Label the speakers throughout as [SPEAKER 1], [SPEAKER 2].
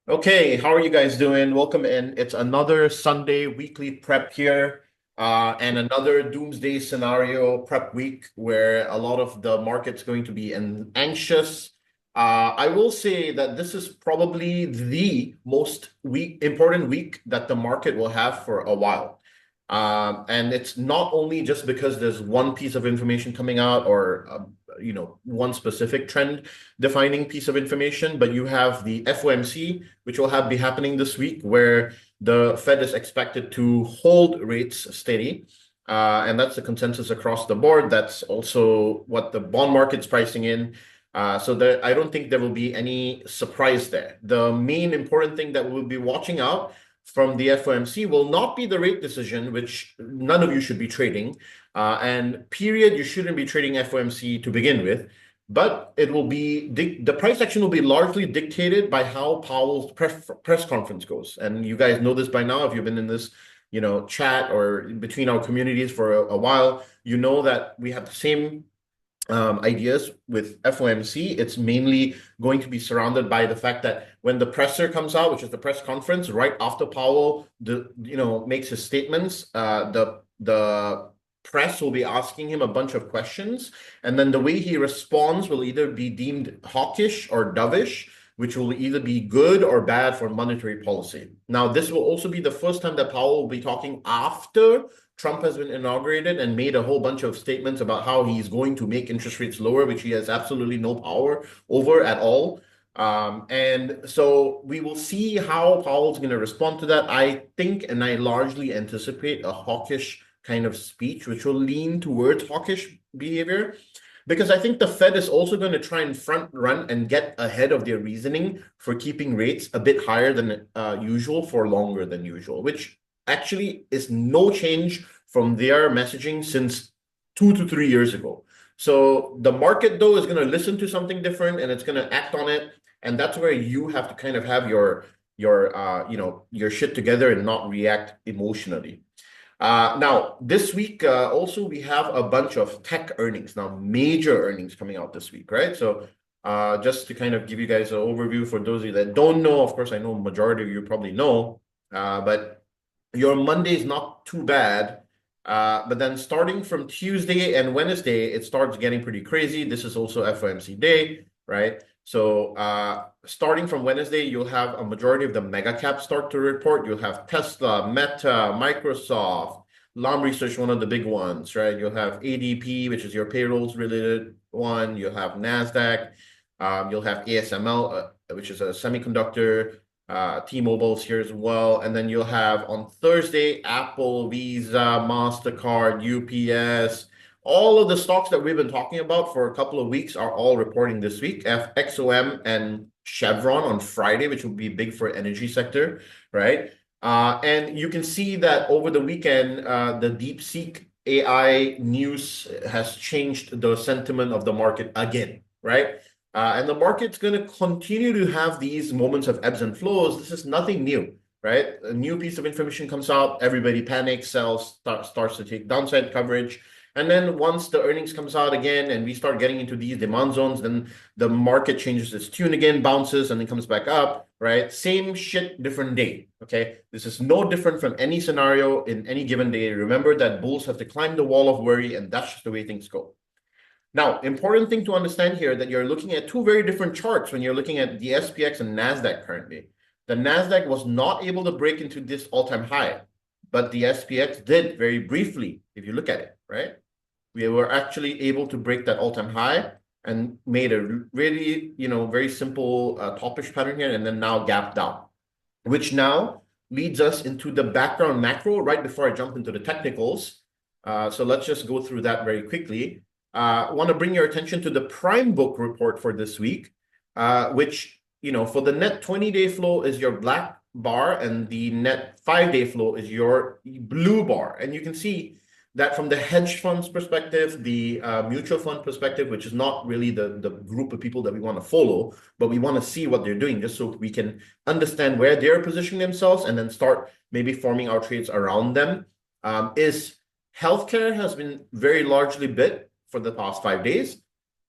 [SPEAKER 1] Okay, how are you guys doing? Welcome in. It's another Sunday weekly prep here, and another doomsday scenario prep week where a lot of the market's going to be anxious. I will say that this is probably the most important week that the market will have for a while. And it's not only just because there's one piece of information coming out or one specific trend defining piece of information, but you have the FOMC, which will be happening this week, where the Fed is expected to hold rates steady. And that's the consensus across the board. That's also what the bond market's pricing in. I don't think there will be any surprise there. The main important thing that we'll be watching out from the FOMC will not be the rate decision, which none of you should be trading. And period, you shouldn't be trading FOMC to begin with. But it will be the price action will be largely dictated by how Powell's press conference goes. And you guys know this by now if you've been in this, chat or between our communities for a while. You know that we have the same ideas with FOMC. It's mainly going to be surrounded by the fact that when the presser comes out, which is the press conference, right after Powell, makes his statements, the press will be asking him a bunch of questions, and then the way he responds will either be deemed hawkish or dovish, which will either be good or bad for monetary policy. Now, this will also be the first time that Powell will be talking after Trump has been inaugurated and made a whole bunch of statements about how he's going to make interest rates lower, which he has absolutely no power over at all. And so we will see how Powell's going to respond to that. I think, and I largely anticipate a hawkish kind of speech, which will lean towards hawkish behavior, because I think the Fed is also going to try and front run and get ahead of their reasoning for keeping rates a bit higher than usual for longer than usual, which actually is no change from their messaging since 2 to 3 years ago. So the market, though, is going to listen to something different and it's going to act on it. And that's where you have to kind of have your shit together and not react emotionally. Now, this week, also, we have a bunch of tech earnings, now major earnings coming out this week, right? So just to kind of give you guys an overview for those of you that don't know, of course, I know majority of you probably know, but your Monday is not too bad. But then starting from Tuesday and Wednesday, it starts getting pretty crazy. This is also FOMC day, right? So starting from Wednesday, you'll have a majority of the mega caps start to report. You'll have Tesla, Meta, Microsoft, Lam Research, one of the big ones, right? You'll have ADP, which is your payrolls related one. You'll have NASDAQ. You'll have ASML, which is a semiconductor. T-Mobile's here as well. And then you'll have on Thursday, Apple, Visa, MasterCard, UPS. All of the stocks that we've been talking about for a couple of weeks are all reporting this week. XOM and Chevron on Friday, which will be big for energy sector, right? And you can see that over the weekend, the DeepSeek AI news has changed the sentiment of the market again, right? And the market's going to continue to have these moments of ebbs and flows. This is nothing new, right? A new piece of information comes out, everybody panics, sells, starts to take downside coverage. And then once the earnings comes out again and we start getting into these demand zones, then the market changes its tune again, bounces, and then comes back up, right? Same shit, different day, okay? This is no different from any scenario in any given day. Remember that bulls have to climb the wall of worry, and that's just the way things go. Now, important thing to understand here that you're looking at two very different charts when you're looking at the SPX and NASDAQ currently. The NASDAQ was not able to break into this all-time high, but the SPX did very briefly, if you look at it, right? We were actually able to break that all-time high and made a really, very simple topish pattern here and then now gap down, which now leads us into the background macro right before I jump into the technicals. So let's just go through that very quickly. I want to bring your attention to the prime book report for this week, which, for the net 20-day flow is your black bar and the net 5-day flow is your blue bar. And you can see that from the hedge funds perspective, the mutual fund perspective, which is not really the group of people that we want to follow, but we want to see what they're doing just so we can understand where they're positioning themselves and then start maybe forming our trades around them, is healthcare has been very largely bit for the past 5 days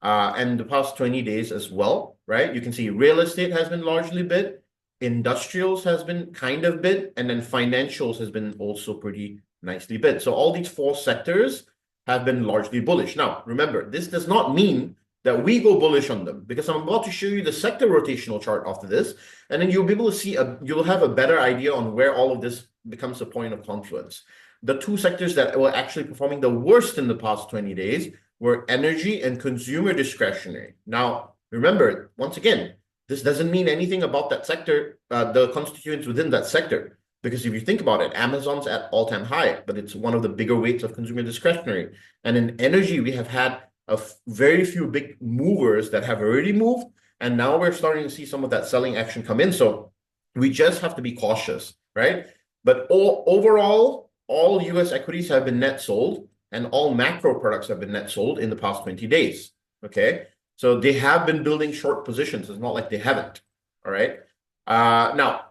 [SPEAKER 1] and the past 20 days as well, right? You can see real estate has been largely bid. industrials has been kind of bid, and then financials has been also pretty nicely bid. So all these four sectors have been largely bullish. Now, remember, this does not mean that we go bullish on them, because I'm about to show you the sector rotational chart after this, and then you'll be able to see, you'll have a better idea on where all of this becomes a point of confluence. The two sectors that were actually performing the worst in the past 20 days were energy and consumer discretionary. Now, remember, once again, this doesn't mean anything about that sector, the constituents within that sector. Because if you think about it, Amazon's at all-time high, but it's one of the bigger weights of consumer discretionary. And in energy, we have had very few big movers that have already moved, and now we're starting to see some of that selling action come in. So we just have to be cautious, right? But overall, all US equities have been net sold, and all macro products have been net sold in the past 20 days, okay? So they have been building short positions. It's not like they haven't, all right? Now,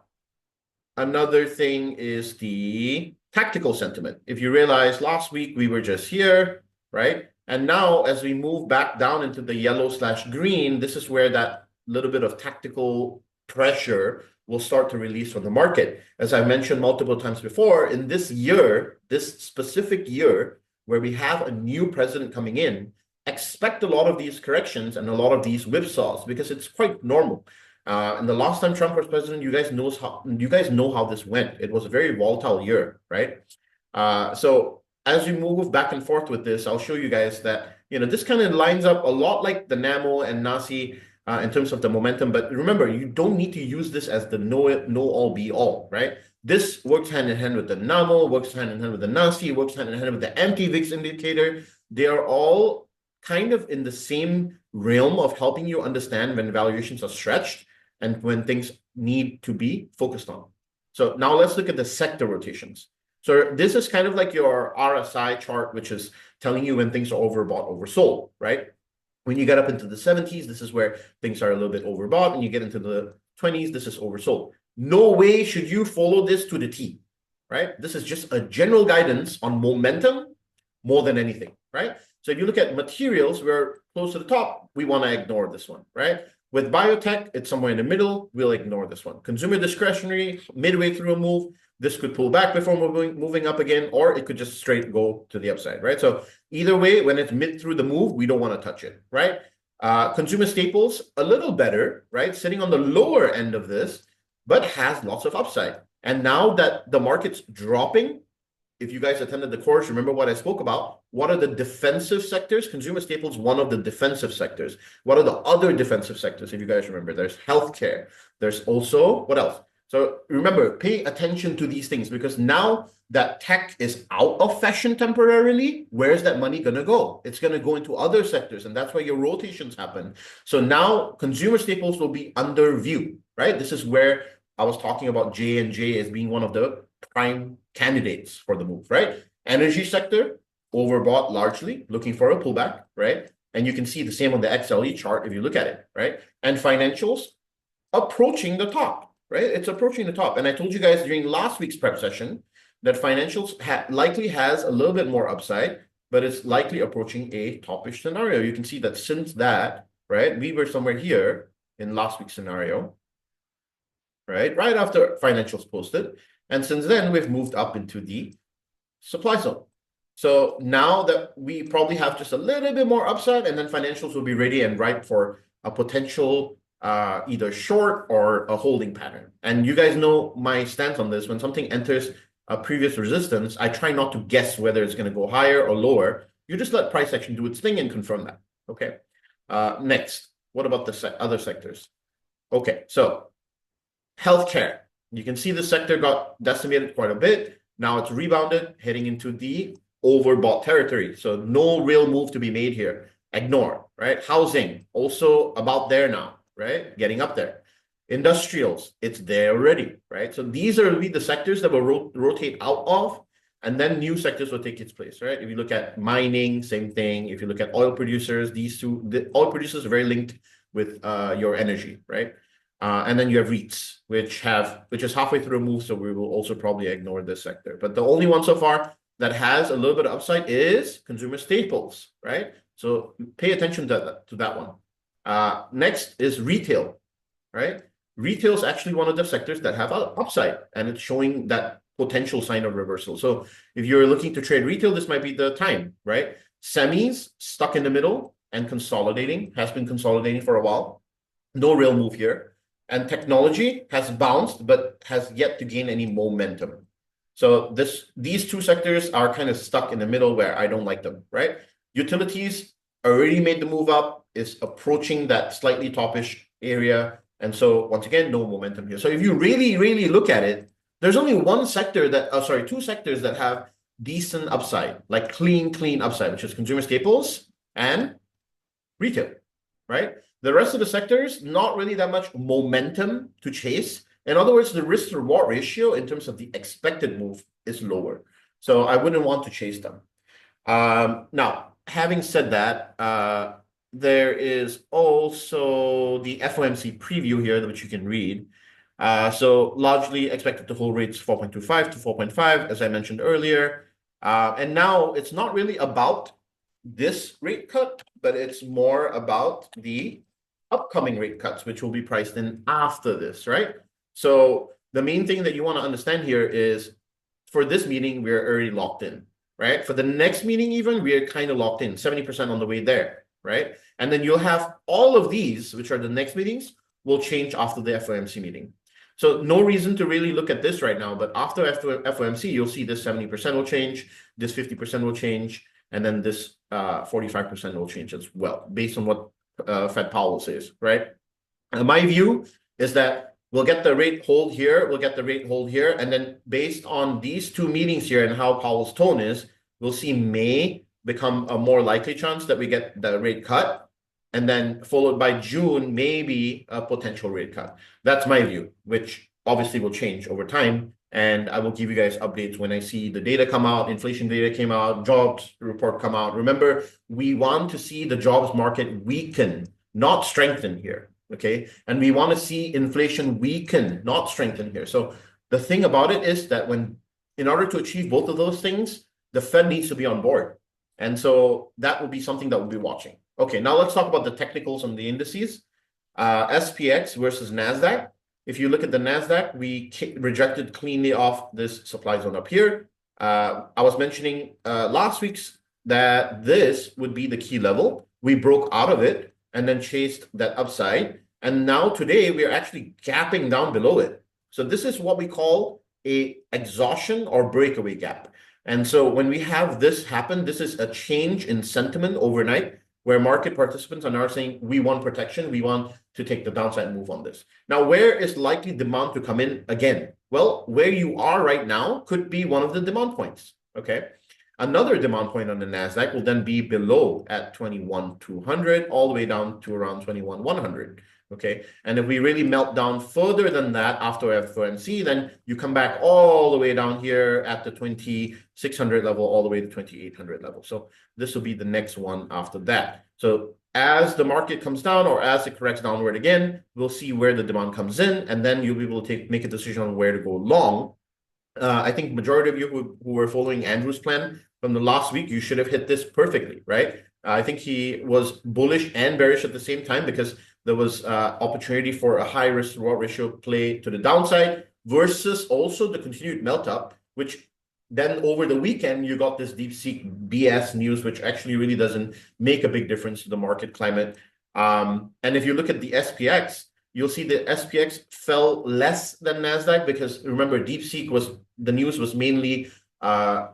[SPEAKER 1] another thing is the tactical sentiment. If you realize last week we were just here, right? And now as we move back down into the yellow/green, this is where that little bit of tactical pressure will start to release from the market. As I mentioned multiple times before, in this year, this specific year, where we have a new president coming in, expect a lot of these corrections and a lot of these whipsaws, because it's quite normal. And the last time Trump was president, you guys know how this went. It was a very volatile year, right? So as we move back and forth with this, I'll show you guys that this kind of lines up a lot like the NAMO and NASI in terms of the momentum. But remember, you don't need to use this as the know all be all, right? This works hand in hand with the NAMO, works hand in hand with the NASI, works hand in hand with the anti-VIX indicator. They are all kind of in the same realm of helping you understand when valuations are stretched and when things need to be focused on. So now let's look at the sector rotations. So this is kind of like your RSI chart, which is telling you when things are overbought, oversold, right? When you get up into the 70s, this is where things are a little bit overbought, and you get into the 20s, this is oversold. No way should you follow this to the T, right? This is just a general guidance on momentum more than anything, right? So if you look at materials, we're close to the top, we want to ignore this one, right? With biotech, it's somewhere in the middle, we'll ignore this one. Consumer discretionary, midway through a move, this could pull back before moving up again, or it could just straight go to the upside, right? So either way, when it's mid through the move, we don't want to touch it, right? Consumer staples, a little better, right? Sitting on the lower end of this, but has lots of upside. And now that the market's dropping, if you guys attended the course, remember what I spoke about. What are the defensive sectors? Consumer staples, one of the defensive sectors. What are the other defensive sectors? If you guys remember, there's healthcare. There's also, what else? So remember, pay attention to these things, because now that tech is out of fashion temporarily, where's that money going to go? It's going to go into other sectors, and that's why your rotations happen. So now consumer staples will be under view, right? This is where I was talking about J&J as being one of the prime candidates for the move, right? Energy sector, overbought largely, looking for a pullback, right? And you can see the same on the XLE chart if you look at it, right? And financials approaching the top, right? It's approaching the top. And I told you guys during last week's prep session that financials likely has a little bit more upside, but it's likely approaching a topish scenario. You can see that since that, right, we were somewhere here in last week's scenario, right after financials posted. And since then, we've moved up into the supply zone. So now that we probably have just a little bit more upside, and then financials will be ready and ripe for a potential either short or a holding pattern. And you guys know my stance on this. When something enters a previous resistance, I try not to guess whether it's going to go higher or lower. You just let price action do its thing and confirm that. Okay. Next, what about the other sectors? Okay, so healthcare. You can see the sector got decimated quite a bit. Now it's rebounded, heading into the overbought territory. So no real move to be made here. Ignore, right? Housing, also about there now, right? Getting up there. Industrials, it's there already, right? So these are really the sectors that will rotate out of, and then new sectors will take its place, right? If you look at mining, same thing. If you look at oil producers, these two, the oil producers are very linked with your energy, right? And then you have REITs, which is halfway through a move, so we will also probably ignore this sector. But the only one so far that has a little bit of upside is consumer staples, right? So pay attention to that one. Next is retail, right? retail is actually one of the sectors that have upside, and it's showing that potential sign of reversal. So if you're looking to trade retail, this might be the time, right? Semis stuck in the middle and consolidating, has been consolidating for a while. No real move here. And technology has bounced, but has yet to gain any momentum. So these two sectors are kind of stuck in the middle where I don't like them, right? Utilities already made the move up, is approaching that slightly topish area. And so once again, no momentum here. So if you really, really look at it, there's only one sector that, two sectors that have decent upside, like clean upside, which is consumer staples and retail, right? The rest of the sectors, not really that much momentum to chase. In other words, the risk to reward ratio in terms of the expected move is lower. So I wouldn't want to chase them. Now, having said that, there is also the FOMC preview here, which you can read. So largely expected to hold rates 4.25 to 4.5, as I mentioned earlier. And now it's not really about this rate cut, but it's more about the upcoming rate cuts, which will be priced in after this, right? So the main thing that you want to understand here is for this meeting, we're already locked in, right? For the next meeting, even, we're kind of locked in, 70% on the way there, right? And then you'll have all of these, which are the next meetings, will change after the FOMC meeting. So no reason to really look at this right now, but after FOMC, you'll see this 70% will change, this 50% will change, and then this 45% will change as well, based on what Fed Powell says, right? My view is that we'll get the rate hold here, we'll get the rate hold here, and then based on these two meetings here and how Powell's tone is, we'll see May become a more likely chance that we get the rate cut, and then followed by June, maybe a potential rate cut. That's my view, which obviously will change over time. And I will give you guys updates when I see the data come out, inflation data came out, jobs report come out. Remember, we want to see the jobs market weaken, not strengthen here, okay? And we want to see inflation weaken, not strengthen here. So the thing about it is that in order to achieve both of those things, the Fed needs to be on board. And so that will be something that we'll be watching. Okay, now let's talk about the technicals on the indices. SPX versus NASDAQ. If you look at the NASDAQ, we rejected cleanly off this supply zone up here. I was mentioning last week's that this would be the key level. We broke out of it and then chased that upside. And now today, we are actually gapping down below it. So this is what we call a exhaustion or breakaway gap. And so when we have this happen, this is a change in sentiment overnight, where market participants are now saying, we want protection, we want to take the downside move on this. Now, where is likely demand to come in again? Well, where you are right now could be one of the demand points, okay? Another demand point on the NASDAQ will then be below at 21,200, all the way down to around 21,100, okay? And if we really melt down further than that after FOMC, then you come back all the way down here at the 2,600 level, all the way to 2,800 level. So this will be the next one after that. So as the market comes down or as it corrects downward again, we'll see where the demand comes in, and then you'll be able to make a decision on where to go long. I think majority of you who were following Andrew's plan from the last week, you should have hit this perfectly, right? I think he was bullish and bearish at the same time because there was opportunity for a high risk reward ratio play to the downside versus also the continued melt up, which then over the weekend, you got this DeepSeek BS news, which actually really doesn't make a big difference to the market climate. And if you look at the SPX, you'll see the SPX fell less than NASDAQ because remember, DeepSeek the news was mainly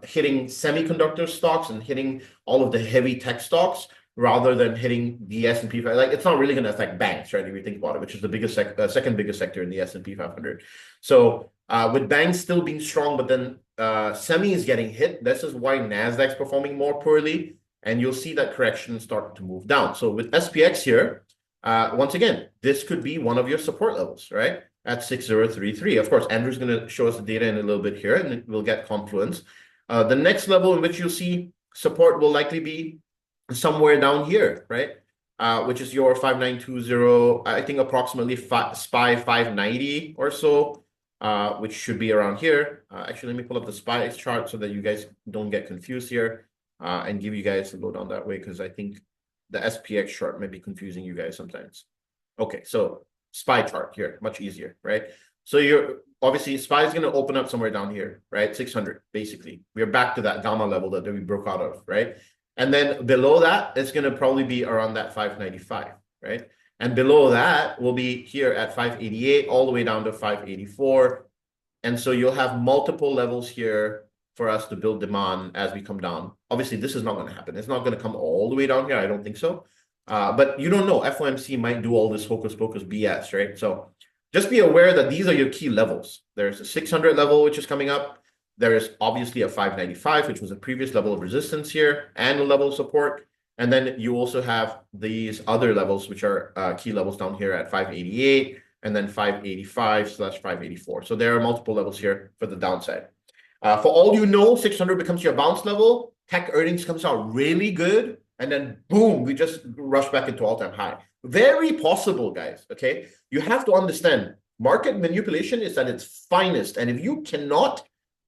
[SPEAKER 1] hitting semiconductor stocks and hitting all of the heavy tech stocks rather than hitting the S&P 500. Like, it's not really going to affect banks, right? If you think about it, which is the biggest second biggest sector in the S&P 500. So with banks still being strong, but then semi is getting hit. This is why NASDAQ's performing more poorly, and you'll see that correction start to move down. So with SPX here, once again, this could be one of your support levels, right? At 6033. Of course, Andrew's going to show us the data in a little bit here, and we'll get confluence. The next level in which you'll see support will likely be somewhere down here, right? Which is your 5920, I think approximately SPY 590 or so, which should be around here. Actually, let me pull up the SPY chart so that you guys don't get confused here and give you guys a lowdown that way, because I think the SPX chart may be confusing you guys sometimes. Okay, so SPY chart here, much easier, right? So you're obviously SPY is going to open up somewhere down here, right? 600, basically. We're back to that gamma level that we broke out of, right? And then below that, it's going to probably be around that 595, right? And below that will be here at 588, all the way down to 584. And so you'll have multiple levels here for us to build demand as we come down. Obviously, this is not going to happen. It's not going to come all the way down here. I don't think so. But you don't know. FOMC might do all this hocus pocus BS, right? So just be aware that these are your key levels. There's a 600 level, which is coming up. There is obviously a 595, which was a previous level of resistance here, and a level of support. And then you also have these other levels, which are key levels down here at 588, and then 585/584. So there are multiple levels here for the downside. For all you know, 600 becomes your bounce level. Tech earnings comes out really good, and then boom, we just rush back into all-time high. Very possible, guys, okay? You have to understand, market manipulation is at its finest, and if you cannot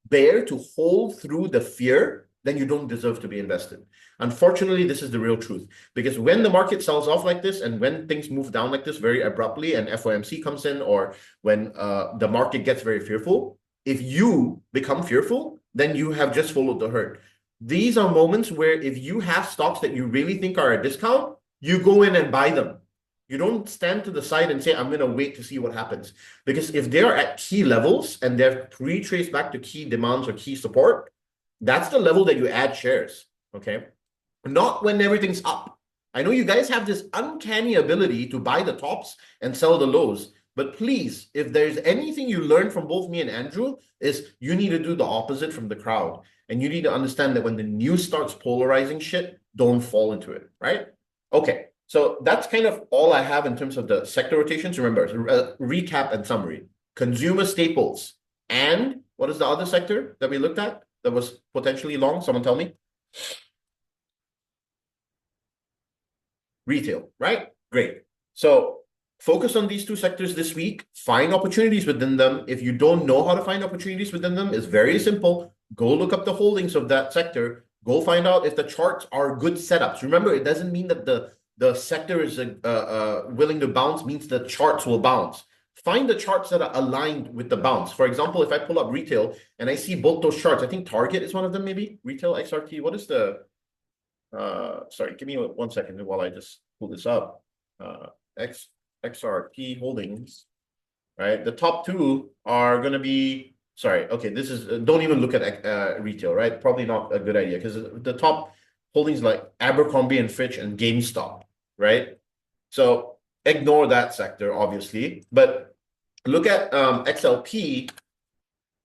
[SPEAKER 1] bear to hold through the fear, then you don't deserve to be invested. Unfortunately, this is the real truth, because when the market sells off like this and when things move down like this very abruptly and FOMC comes in, or when the market gets very fearful, if you become fearful, then you have just followed the herd. These are moments where if you have stocks that you really think are a discount, you go in and buy them. You don't stand to the side and say, I'm going to wait to see what happens. Because if they are at key levels and they're retraced back to key demands or key support, that's the level that you add shares, okay? Not when everything's up. I know you guys have this uncanny ability to buy the tops and sell the lows, but please, if there's anything you learn from both me and Andrew, is you need to do the opposite from the crowd. And you need to understand that when the news starts polarizing shit, don't fall into it, right? Okay, so that's kind of all I have in terms of the sector rotations. Remember, recap and summary. Consumer staples. And what is the other sector that we looked at that was potentially long? Someone tell me. Retail, right? Great. So focus on these two sectors this week. Find opportunities within them. If you don't know how to find opportunities within them, it's very simple. Go look up the holdings of that sector. Go find out if the charts are good setups. Remember, it doesn't mean that the sector is willing to bounce means the charts will bounce. Find the charts that are aligned with the bounce. For example, if I pull up retail and I see both those charts, I think Target is one of them, maybe. Retail XRT. What is the... sorry, give me 1 second while I just pull this up. XRT holdings, right? The top two are going to be... Sorry, okay, this is... don't even look at retail, right? Probably not a good idea because the top holdings like Abercrombie and Fitch and GameStop, right? So ignore that sector, obviously. But look at XLP,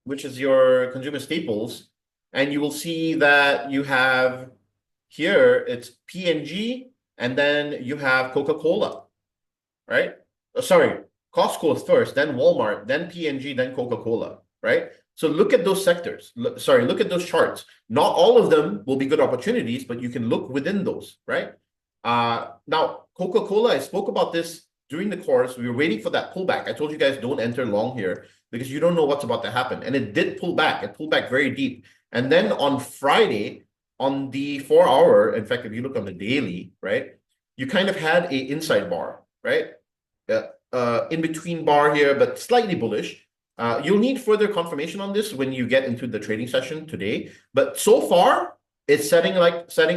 [SPEAKER 1] which is your consumer staples, and you will see that you have here, it's P&G, and then you have Coca-Cola, right? Sorry, Costco is first, then Walmart, then P&G, then Coca-Cola, right? So look at those sectors. Look at those charts. Not all of them will be good opportunities, but you can look within those, right? Now, Coca-Cola, I spoke about this during the course. We were waiting for that pullback. I told you guys don't enter long here because you don't know what's about to happen. And it did pull back. It pulled back very deep. And then on Friday, on the 4 hour, in fact, if you look on the daily, right, you kind of had a inside bar, right? In between bar here, but slightly bullish. You'll need further confirmation on this when you get into the trading session today. But so far, it's setting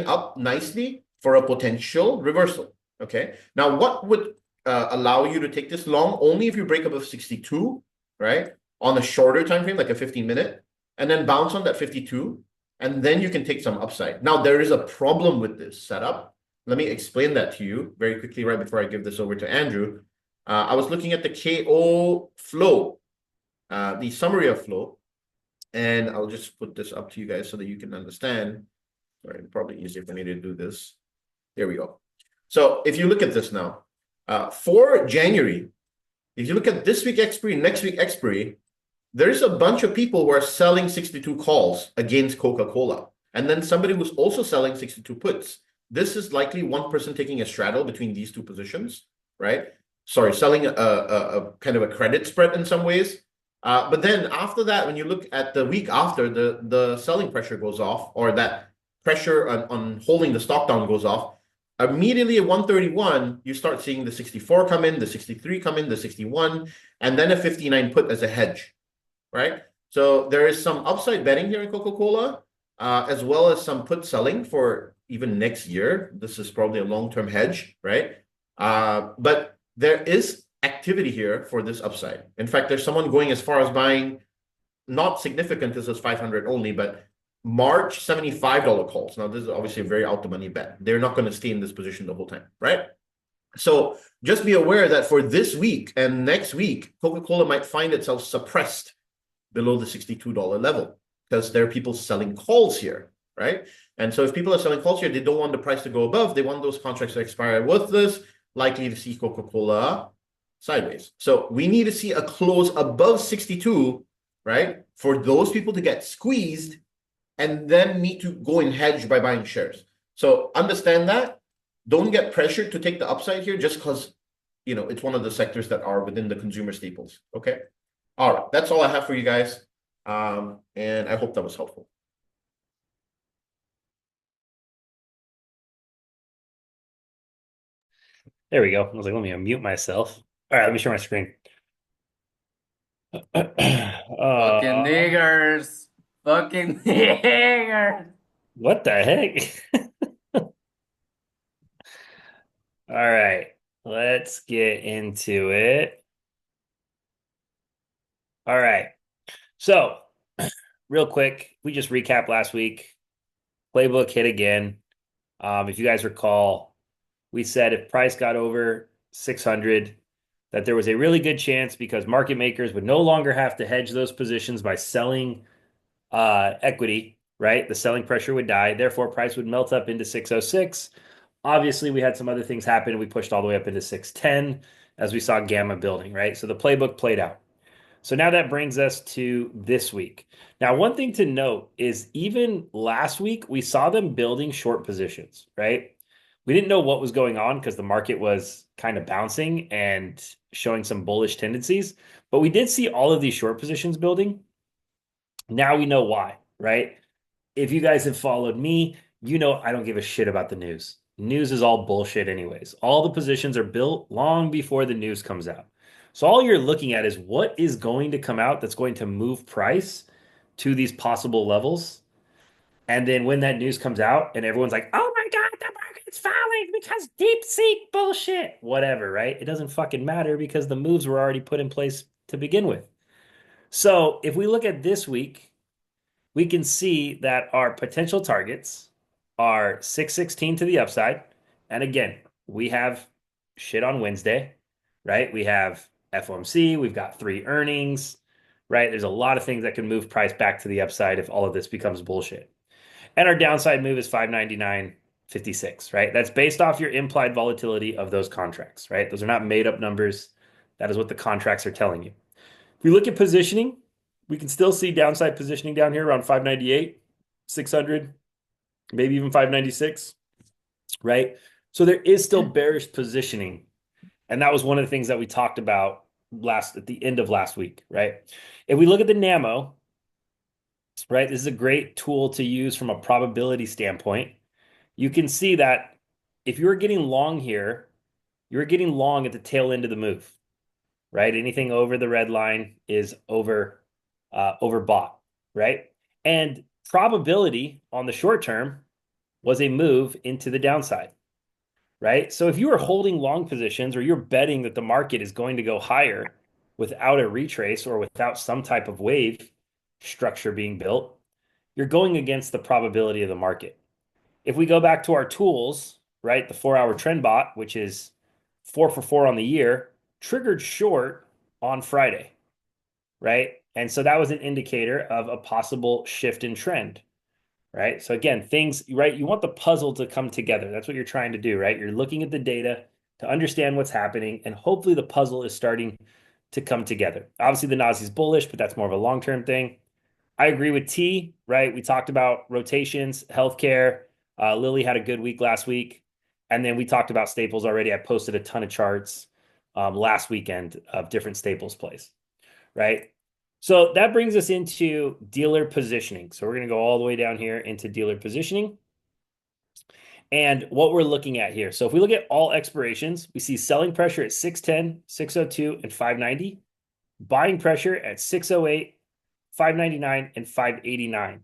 [SPEAKER 1] up nicely for a potential reversal. Okay. Now, what would allow you to take this long? Only if you break above 62, right? On a shorter time frame, like a 15-minute, and then bounce on that 52, and then you can take some upside. Now, there is a problem with this setup. Let me explain that to you very quickly right before I give this over to Andrew. I was looking at the KO flow, the summary of flow, and I'll just put this up to you guys so that you can understand. Sorry, probably easier for me to do this. There we go. So if you look at this now, for January, if you look at this week expiry, next week expiry, there's a bunch of people who are selling 62 calls against Coca-Cola. And then somebody who's also selling 62 puts. This is likely one person taking a straddle between these two positions, right? Sorry, selling a kind of a credit spread in some ways. But then after that, when you look at the week after, the selling pressure goes off, or that pressure on holding the stock down goes off. Immediately at 131, you start seeing the 64 come in, the 63 come in, the 61, and then a 59 put as a hedge, right? So there is some upside betting here in Coca-Cola, as well as some put selling for even next year. This is probably a long-term hedge, right? But there is activity here for this upside. In fact, there's someone going as far as buying, not significant, this is 500 only, but March $75 calls. Now, this is obviously a very out the money bet. They're not going to stay in this position the whole time, right? So just be aware that for this week and next week, Coca-Cola might find itself suppressed below the $62 level because there are people selling calls here, right? And so if people are selling calls here, they don't want the price to go above. They want those contracts to expire worthless, likely to see Coca-Cola sideways. So we need to see a close above 62, right? For those people to get squeezed and then need to go in hedge by buying shares. So understand that. Don't get pressured to take the upside here just because, it's one of the sectors that are within the consumer staples. Okay. All right. That's all I have for you guys. And I hope that was helpful.
[SPEAKER 2] There we go. I was like, let me unmute myself. All right, let me share my screen.
[SPEAKER 3] Fucking niggers. Fucking niggers.
[SPEAKER 2] What the heck? All right, let's get into it. All right. So, real quick, we just recap last week. Playbook hit again. If you guys recall, we said if price got over 600, that there was a really good chance because market makers would no longer have to hedge those positions by selling equity, right? The selling pressure would die. Therefore, price would melt up into 606. Obviously, we had some other things happen and we pushed all the way up into 610 as we saw gamma building, right? So the playbook played out. So now that brings us to this week. Now, one thing to note is even last week, we saw them building short positions, right? We didn't know what was going on because the market was kind of bouncing and showing some bullish tendencies, but we did see all of these short positions building. Now we know why, right? If you guys have followed me, you know I don't give a shit about the news. News is all bullshit, anyways. All the positions are built long before the news comes out. So all you're looking at is what is going to come out that's going to move price to these possible levels. And then when that news comes out and everyone's like, oh my God, the market's falling because deep seek bullshit, whatever, right? It doesn't fucking matter because the moves were already put in place to begin with. So if we look at this week, we can see that our potential targets are 616 to the upside. And again, we have shit on Wednesday, right? We have FOMC, we've got 3 earnings, right? There's a lot of things that can move price back to the upside if all of this becomes bullshit. And our downside move is 599.56, right? That's based off your implied volatility of those contracts, right? Those are not made up numbers. That is what the contracts are telling you. If we look at positioning, we can still see downside positioning down here around 598, 600, maybe even 596, right? So there is still bearish positioning. And that was one of the things that we talked about at the end of last week, right? If we look at the NAMO, right, this is a great tool to use from a probability standpoint. You can see that if you're getting long here, you're getting long at the tail end of the move, right? Anything over the red line is overbought, right? And probability on the short term was a move into the downside, right? So if you are holding long positions or you're betting that the market is going to go higher without a retrace or without some type of wave structure being built, you're going against the probability of the market. If we go back to our tools, right, the 4-hour trend bot, which is 4 for 4 on the year, triggered short on Friday, right? And so that was an indicator of a possible shift in trend, right? So again, things, right? You want the puzzle to come together. That's what you're trying to do, right? You're looking at the data to understand what's happening, and hopefully the puzzle is starting to come together. Obviously, the Nazi is bullish, but that's more of a long-term thing. I agree with T, right? We talked about rotations, healthcare. Lily had a good week last week. And then we talked about staples already. I posted a ton of charts last weekend of different staples plays, right? So that brings us into dealer positioning. So we're going to go all the way down here into dealer positioning. And what we're looking at here. So if we look at all expirations, we see selling pressure at 610, 602, and 590. Buying pressure at 608, 599, and 589,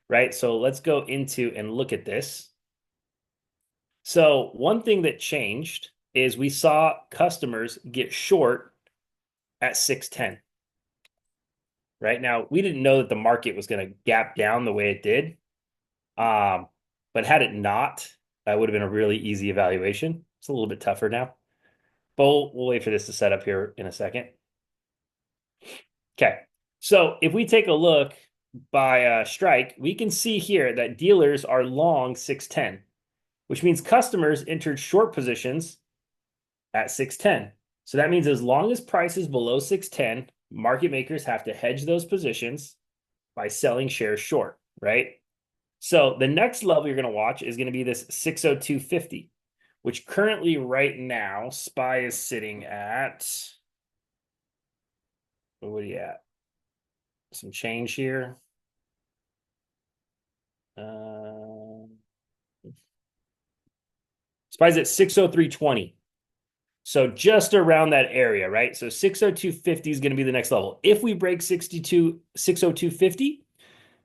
[SPEAKER 2] right? So let's go into and look at this. So one thing that changed is we saw customers get short at 610. Right now, we didn't know that the market was going to gap down the way it did. But had it not, that would have been a really easy evaluation. It's a little bit tougher now. But we'll wait for this to set up here in a second. Okay. So if we take a look by strike, we can see here that dealers are long 610, which means customers entered short positions at 610. So that means as long as price is below 610, market makers have to hedge those positions by selling shares short, right? So the next level you're going to watch is going to be this 602.50, which currently right now SPY is sitting at, what are you at? Some change here. SPY's at 603.20. So just around that area, right? So 602.50 is going to be the next level. If we break 602.50,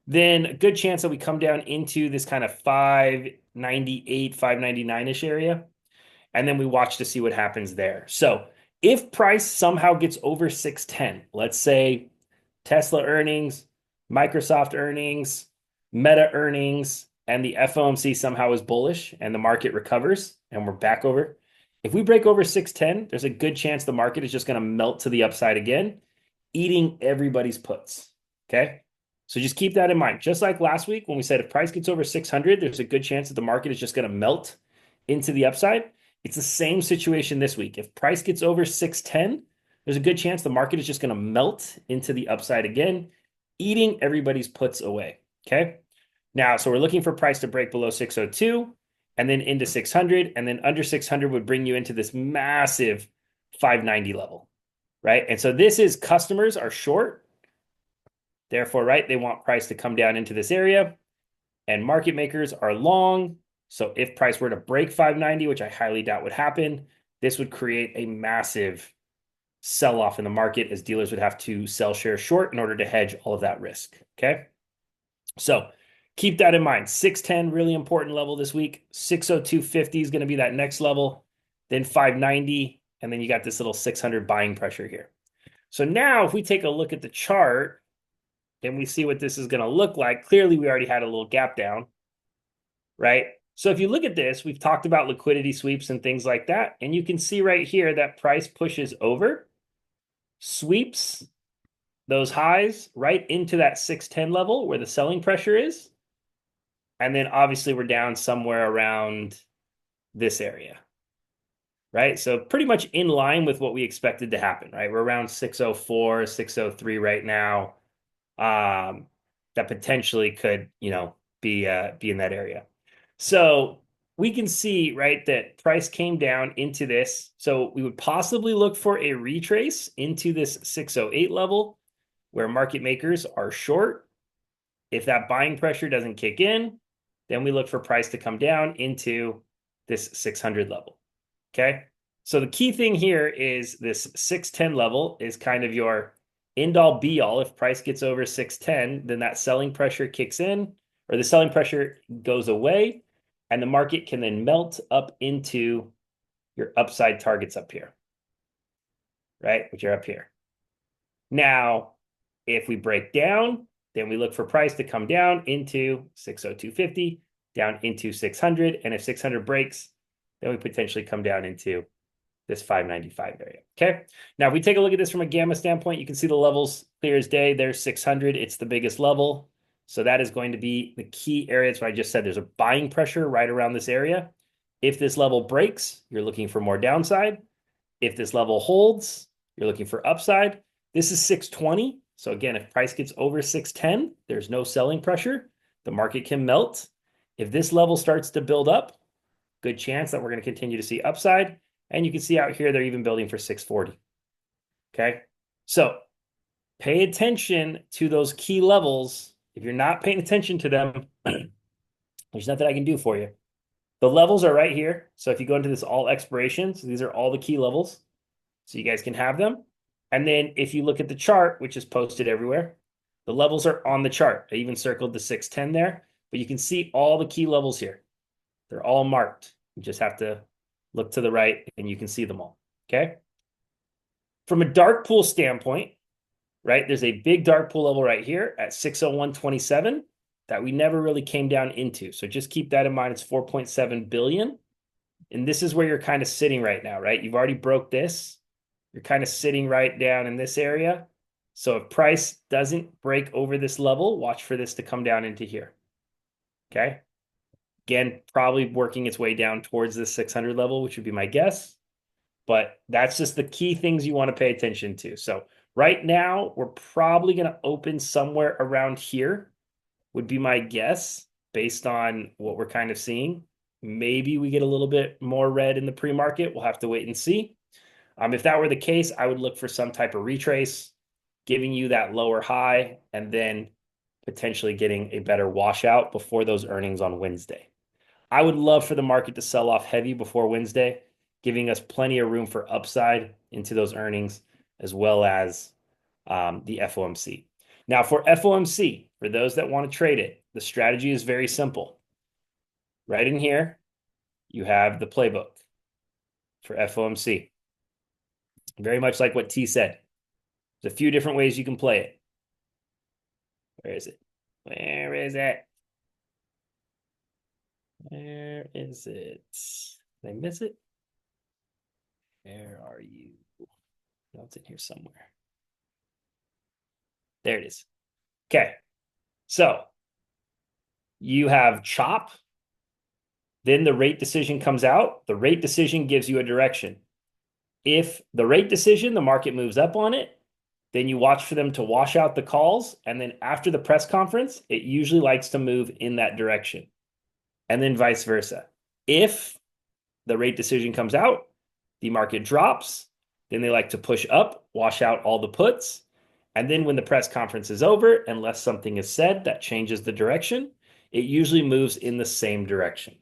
[SPEAKER 2] then a good chance that we come down into this kind of 598, 599-ish area. And then we watch to see what happens there. So if price somehow gets over 610, let's say Tesla earnings, Microsoft earnings, Meta earnings, and the FOMC somehow is bullish and the market recovers and we're back over. If we break over 610, there's a good chance the market is just going to melt to the upside again, eating everybody's puts. Okay. So just keep that in mind. Just like last week when we said if price gets over 600, there's a good chance that the market is just going to melt into the upside. It's the same situation this week. If price gets over 610, there's a good chance the market is just going to melt into the upside again, eating everybody's puts away. Okay. Now, so we're looking for price to break below 602 and then into 600, and then under 600 would bring you into this massive 590 level, right? And so this is customers are short. Therefore, right, they want price to come down into this area, and market makers are long. So if price were to break 590, which I highly doubt would happen, this would create a massive sell-off in the market as dealers would have to sell shares short in order to hedge all of that risk, okay? So keep that in mind. 610, really important level this week. 602.50 is going to be that next level, then 590, and then you got this little 600 buying pressure here. So now if we take a look at the chart and we see what this is going to look like, clearly we already had a little gap down, right? So if you look at this, we've talked about liquidity sweeps and things like that, and you can see right here that price pushes over, sweeps those highs right into that 610 level where the selling pressure is. And then obviously we're down somewhere around this area, right? So pretty much in line with what we expected to happen, right? We're around 604, 603 right now. That potentially could, be in that area. So we can see, right, that price came down into this. So we would possibly look for a retrace into this 608 level where market makers are short. If that buying pressure doesn't kick in, then we look for price to come down into this 600 level, okay? So the key thing here is this 610 level is kind of your end-all be-all. If price gets over 610, then that selling pressure kicks in, or the selling pressure goes away, and the market can then melt up into your upside targets up here, right? Which are up here. Now, if we break down, then we look for price to come down into 602.50, down into 600. And if 600 breaks, then we potentially come down into this 595 area. Okay. Now, if we take a look at this from a gamma standpoint, you can see the levels clear as day. There's 600. It's the biggest level. So that is going to be the key area. That's what I just said. There's a buying pressure right around this area. If this level breaks, you're looking for more downside. If this level holds, you're looking for upside. This is 620. So again, if price gets over 610, there's no selling pressure. The market can melt. If this level starts to build up, good chance that we're going to continue to see upside. And you can see out here, they're even building for 640. Okay. So pay attention to those key levels. If you're not paying attention to them, there's nothing I can do for you. The levels are right here. So if you go into this all expirations, these are all the key levels. So you guys can have them. And then if you look at the chart, which is posted everywhere, the levels are on the chart. I even circled the 610 there, but you can see all the key levels here. They're all marked. You just have to look to the right and you can see them all. Okay. From a dark pool standpoint, right, there's a big dark pool level right here at 601.27 that we never really came down into. So just keep that in mind. It's 4.7 billion. And this is where you're kind of sitting right now, right? You've already broke this. You're kind of sitting right down in this area. So if price doesn't break over this level, watch for this to come down into here. Okay. Again, probably working its way down towards the 600 level, which would be my guess. But that's just the key things you want to pay attention to. So right now, we're probably going to open somewhere around here, would be my guess, based on what we're kind of seeing. Maybe we get a little bit more red in the pre-market. We'll have to wait and see. If that were the case, I would look for some type of retrace, giving you that lower high, and then potentially getting a better washout before those earnings on Wednesday. I would love for the market to sell off heavy before Wednesday, giving us plenty of room for upside into those earnings, as well as the FOMC. Now, for FOMC, for those that want to trade it, the strategy is very simple. Right in here, you have the playbook for FOMC. Very much like what T said. There's a few different ways you can play it. Where is it? Where is it? Where is it? Did I miss it? Where are you? No, it's in here somewhere. There it is. Okay. So you have chop. Then the rate decision comes out. The rate decision gives you a direction. If the rate decision, the market moves up on it, then you watch for them to wash out the calls. And then after the press conference, it usually likes to move in that direction. And then vice versa. If the rate decision comes out, the market drops, then they like to push up, wash out all the puts. And then when the press conference is over, unless something is said that changes the direction, it usually moves in the same direction.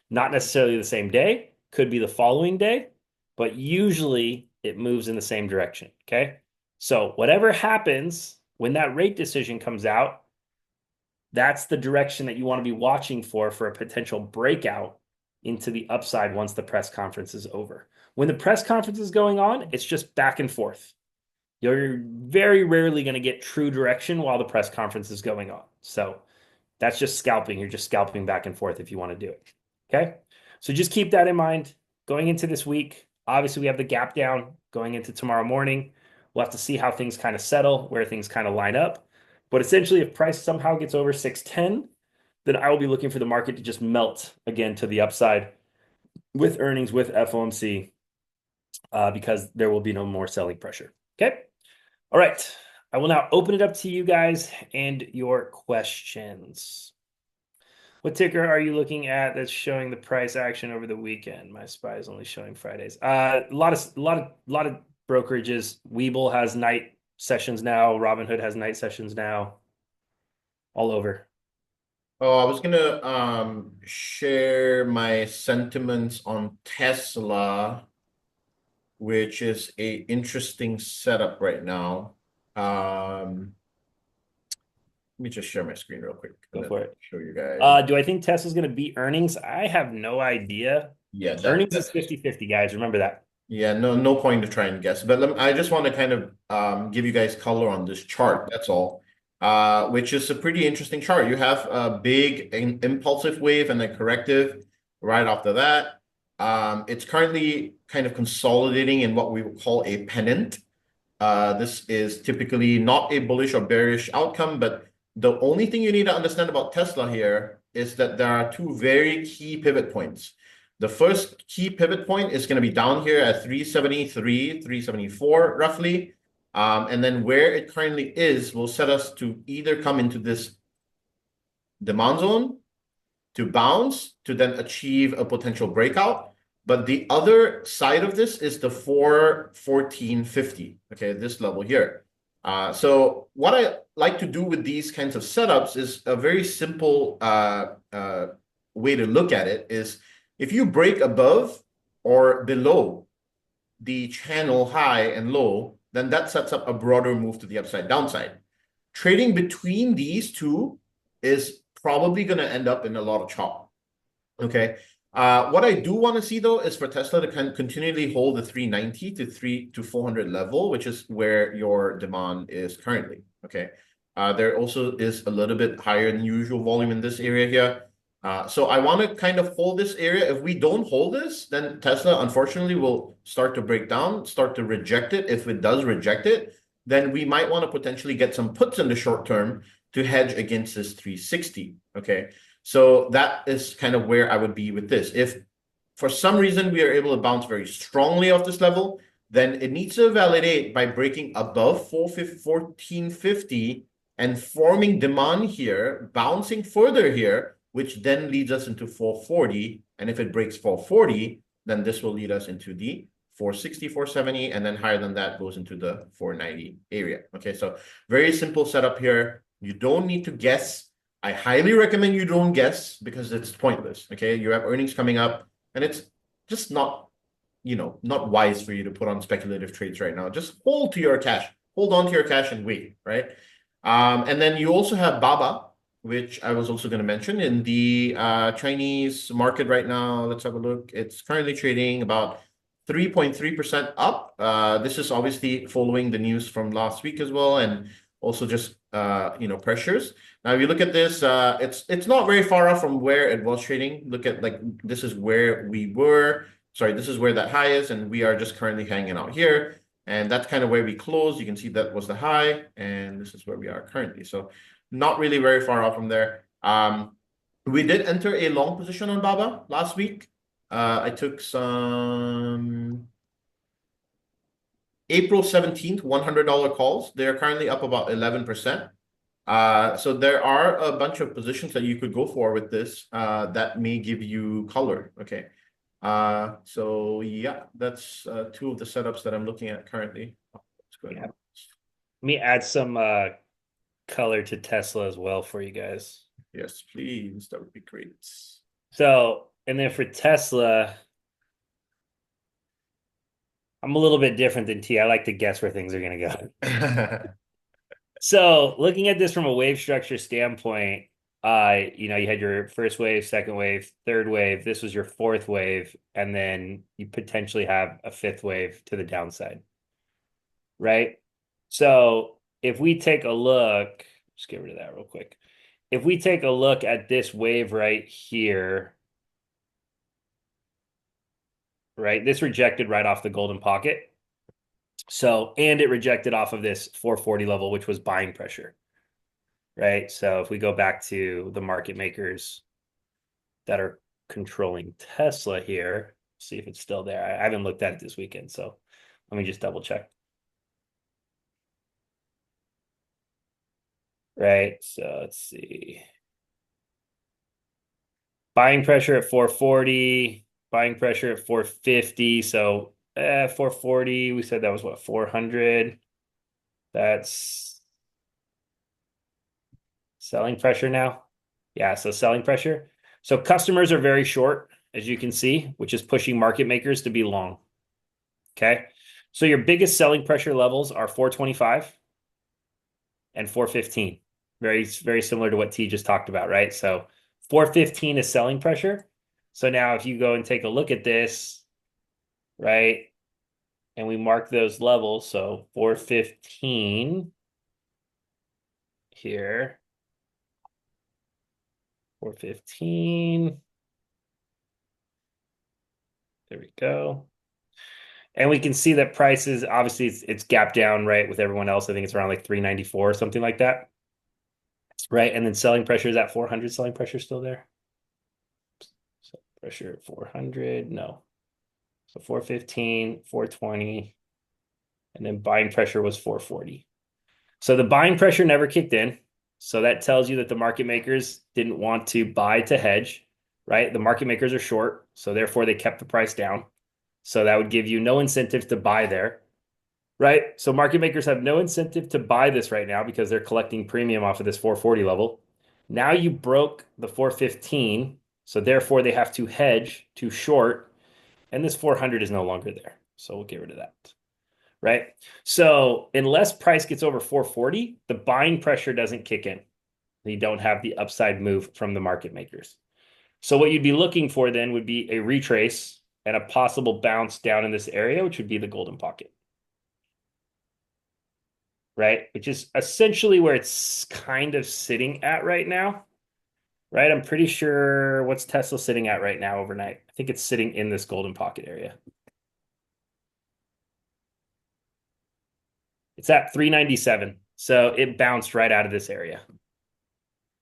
[SPEAKER 2] Not necessarily the same day, could be the following day, but usually it moves in the same direction, okay? So whatever happens when that rate decision comes out, that's the direction that you want to be watching for a potential breakout into the upside once the press conference is over. When the press conference is going on, it's just back and forth. You're very rarely going to get true direction while the press conference is going on. So that's just scalping. You're just scalping back and forth if you want to do it. Okay. So just keep that in mind going into this week. Obviously, we have the gap down going into tomorrow morning. We'll have to see how things kind of settle, where things kind of line up. But essentially, if price somehow gets over 610, then I will be looking for the market to just melt again to the upside with earnings, with FOMC, because there will be no more selling pressure. Okay. All right. I will now open it up to you guys and your questions. What ticker are you looking at that's showing the price action over the weekend? My SPY is only showing Fridays. A lot of brokerages. Webull has night sessions now. Robinhood has night sessions now. All over.
[SPEAKER 1] Oh, I was gonna share my sentiments on Tesla, which is a interesting setup right now. Let me just share my screen real quick.
[SPEAKER 2] Go for it.
[SPEAKER 1] Show you guys.
[SPEAKER 2] Do I think Tesla's going to beat earnings? I have no idea.
[SPEAKER 1] Yeah,
[SPEAKER 2] earnings is 50-50, guys. Remember that.
[SPEAKER 1] Yeah, no point to try and guess. But I just want to kind of give you guys color on this chart. That's all. Which is a pretty interesting chart. You have a big impulsive wave and a corrective right after that. It's currently kind of consolidating in what we would call a pennant. This is typically not a bullish or bearish outcome, but the only thing you need to understand about Tesla here is that there are two very key pivot points. The first key pivot point is going to be down here at 373, 374 roughly. And then where it currently is will set us to either come into this demand zone, to bounce, to then achieve a potential breakout. But the other side of this is the 414.50, okay, this level here. So what I like to do with these kinds of setups is a very simple way to look at it is If you break above or below the channel high and low, then that sets up a broader move to the upside downside. Trading between these two is probably going to end up in a lot of chop. Okay. What I do want to see though is for Tesla to continually hold the 390 to 400 level, which is where your demand is currently. Okay. There also is a little bit higher than usual volume in this area here. So I want to kind of hold this area. If we don't hold this, then Tesla unfortunately will start to break down, start to reject it. If it does reject it, then we might want to potentially get some puts in the short term to hedge against this 360. Okay. So that is kind of where I would be with this. If for some reason we are able to bounce very strongly off this level, then it needs to validate by breaking above 1450 and forming demand here, bouncing further here, which then leads us into 440. And if it breaks 440, then this will lead us into the 460, 470, and then higher than that goes into the 490 area. Okay, so very simple setup here. You don't need to guess. I highly recommend you don't guess because it's pointless. Okay, you have earnings coming up, and it's just not, not wise for you to put on speculative trades right now. Just hold to your cash, hold on to your cash and wait, right? And then you also have BABA, which I was also going to mention in the Chinese market right now. Let's have a look. It's currently trading about 3.3% up. This is obviously following the news from last week as well, and also just pressures. Now, if you look at this, it's not very far off from where it was trading. Look at this is where we were. Sorry, this is where that high is, and we are just currently hanging out here. And that's kind of where we closed. You can see that was the high, and this is where we are currently. So not really very far off from there. We did enter a long position on BABA last week. I took some April 17th, $100 calls. They're currently up about 11%. So there are a bunch of positions that you could go for with this that may give you color. Okay. So yeah, that's two of the setups that I'm looking at currently. Let's go ahead.
[SPEAKER 2] Let me add some color to Tesla as well for you guys.
[SPEAKER 1] Yes, please. That would be great.
[SPEAKER 2] So, and then for Tesla, I'm a little bit different than T. I like to guess where things are going to go. So looking at this from a wave structure standpoint, you had your first wave, second wave, third wave. This was your fourth wave, and then you potentially have a fifth wave to the downside, right? So if we take a look, let's get rid of that real quick. If we take a look at this wave right here, right, this rejected right off the golden pocket. So, and it rejected off of this 440 level, which was buying pressure, right? So if we go back to the market makers that are controlling Tesla here, see if it's still there. I haven't looked at it this weekend, so let me just double check. Right, so let's see. Buying pressure at 440, buying pressure at 450, so 440, we said that was what, 400? That's selling pressure now. Yeah, so selling pressure. So customers are very short, as you can see, which is pushing market makers to be long. Okay. So your biggest selling pressure levels are 425 and 415. Very, very similar to what T just talked about, right? So 415 is selling pressure. So now if you go and take a look at this, right, and we mark those levels, so 415 here, 415. There we go. And we can see that prices, obviously it's gapped down, right, with everyone else. I think it's around like 394 or something like that. Right. And then selling pressure is at 400. Selling pressure still there. So pressure at 400. No. So 415, 420. And then buying pressure was 440. So the buying pressure never kicked in. So that tells you that the market makers didn't want to buy to hedge, right? The market makers are short. So therefore they kept the price down. So that would give you no incentive to buy there, right? So market makers have no incentive to buy this right now because they're collecting premium off of this 440 level. Now you broke the 415. So therefore, they have to hedge to short, and this 400 is no longer there. So we'll get rid of that, right? So unless price gets over 440, the buying pressure doesn't kick in. You don't have the upside move from the market makers. So what you'd be looking for then would be a retrace and a possible bounce down in this area, which would be the golden pocket, right? Which is essentially where it's kind of sitting at right now, right? I'm pretty sure what's Tesla sitting at right now overnight. I think it's sitting in this golden pocket area. It's at 397. So it bounced right out of this area,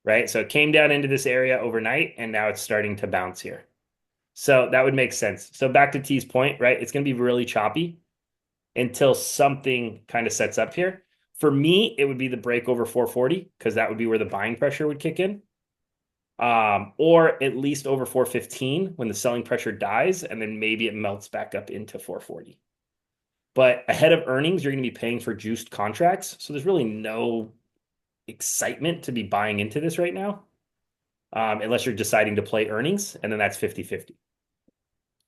[SPEAKER 2] right? So it came down into this area overnight, and now it's starting to bounce here. So that would make sense. So back to T's point, right? It's going to be really choppy until something kind of sets up here. For me, it would be the break over 440 because that would be where the buying pressure would kick in. Or at least over 415 when the selling pressure dies, and then maybe it melts back up into 440. But ahead of earnings, you're going to be paying for juiced contracts. So there's really no excitement to be buying into this right now, unless you're deciding to play earnings, and then that's 50-50.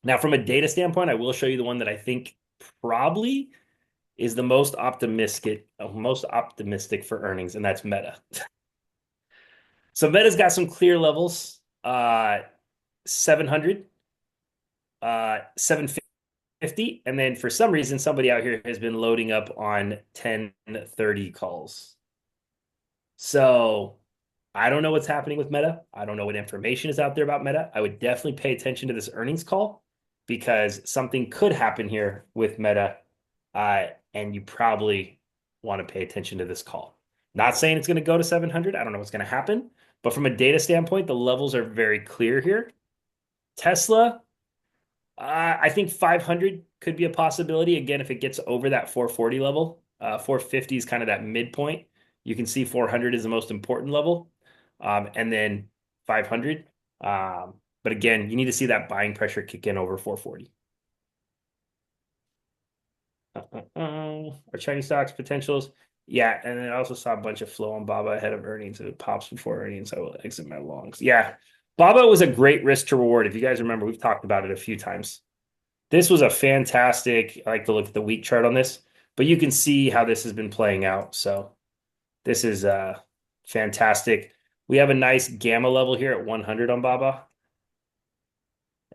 [SPEAKER 2] Now, from a data standpoint, I will show you the one that I think probably is the most optimistic for earnings, and that's Meta. So Meta's got some clear levels, 700, 750, and then for some reason, somebody out here has been loading up on 1030 calls. So I don't know what's happening with Meta. I don't know what information is out there about Meta. I would definitely pay attention to this earnings call because something could happen here with Meta, and you probably want to pay attention to this call. Not saying it's going to go to 700. I don't know what's going to happen. But from a data standpoint, the levels are very clear here. Tesla, I think 500 could be a possibility. Again, if it gets over that 440 level, 450 is kind of that midpoint. You can see 400 is the most important level, and then 500. But again, you need to see that buying pressure kick in over 440. Our Chinese stocks potentials. Yeah, and then I also saw a bunch of flow on Baba ahead of earnings. If it pops before earnings, I will exit my longs. Yeah, Baba was a great risk to reward. If you guys remember, we've talked about it a few times. This was a fantastic, I like to look at the week chart on this, but you can see how this has been playing out. So this is fantastic. We have a nice gamma level here at 100 on Baba.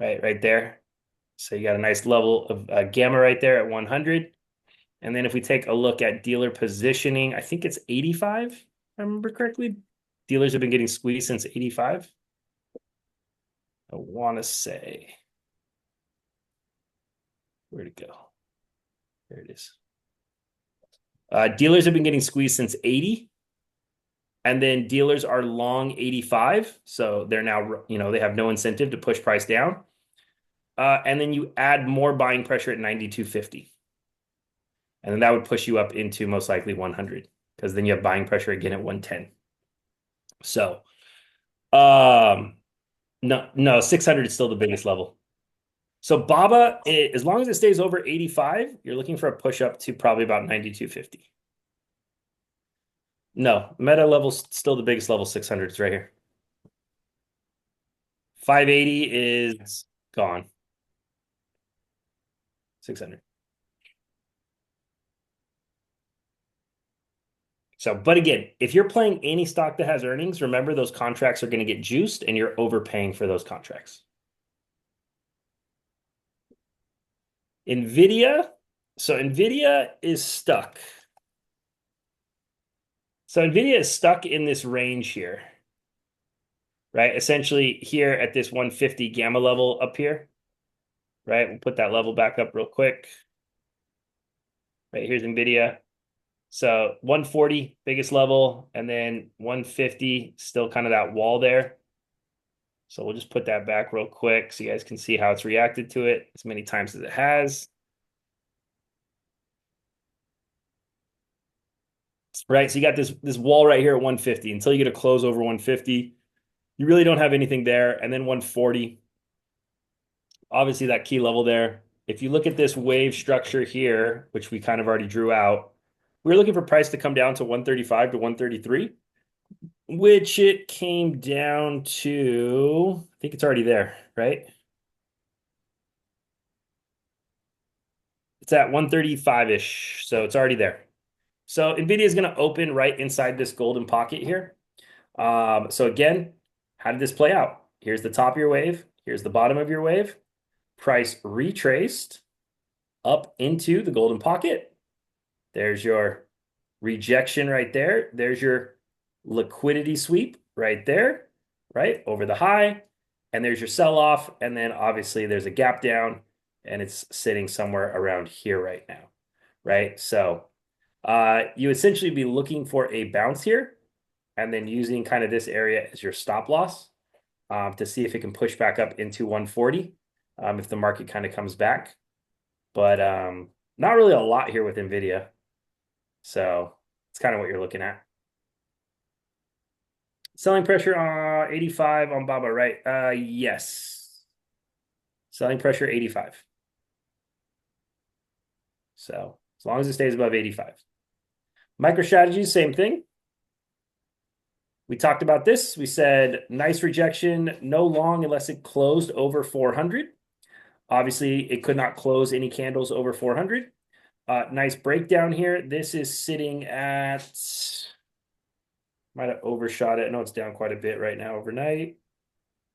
[SPEAKER 2] Right there. So you got a nice level of gamma right there at 100. And then if we take a look at dealer positioning, I think it's 85, if I remember correctly. Dealers have been getting squeezed since 85. I want to say, where'd it go? There it is. Dealers have been getting squeezed since 80. And then dealers are long 85. So they're now, they have no incentive to push price down. And then you add more buying pressure at 92.50. And then that would push you up into most likely 100 because then you have buying pressure again at 110. So, no, 600 is still the biggest level. So Baba, as long as it stays over 85, you're looking for a push up to probably about 92.50. No, Meta level's still the biggest level, 600 is right here. 580 is gone. 600. So, but again, if you're playing any stock that has earnings, remember those contracts are going to get juiced and you're overpaying for those contracts. NVDA. So NVIDIA is stuck. So NVIDIA is stuck in this range here, right? Essentially here at this 150 gamma level up here, right? We'll put that level back up real quick. Right, here's NVIDIA. So 140, biggest level, and then 150, still kind of that wall there. So we'll just put that back real quick so you guys can see how it's reacted to it as many times as it has. Right, so you got this wall right here at 150. Until you get a close over 150, you really don't have anything there. And then 140, obviously that key level there. If you look at this wave structure here, which we kind of already drew out, we're looking for price to come down to 135 to 133. which it came down to, I think it's already there, right? It's at 135-ish, so it's already there. So NVIDIA is going to open right inside this golden pocket here. So again, how did this play out? Here's the top of your wave. Here's the bottom of your wave. Price retraced up into the golden pocket. There's your rejection right there. There's your liquidity sweep right there, right over the high. And there's your sell off. And then obviously there's a gap down and it's sitting somewhere around here right now, right? So you essentially be looking for a bounce here and then using kind of this area as your stop loss to see if it can push back up into 140 if the market kind of comes back. But not really a lot here with NVIDIA. So it's kind of what you're looking at. Selling pressure 85 on Baba, right? Yes. Selling pressure 85. So as long as it stays above 85. MicroStrategy, same thing. We talked about this. We said nice rejection, no long unless it closed over 400. Obviously, it could not close any candles over 400. Nice breakdown here. This is sitting at, might have overshot it. I know it's down quite a bit right now overnight.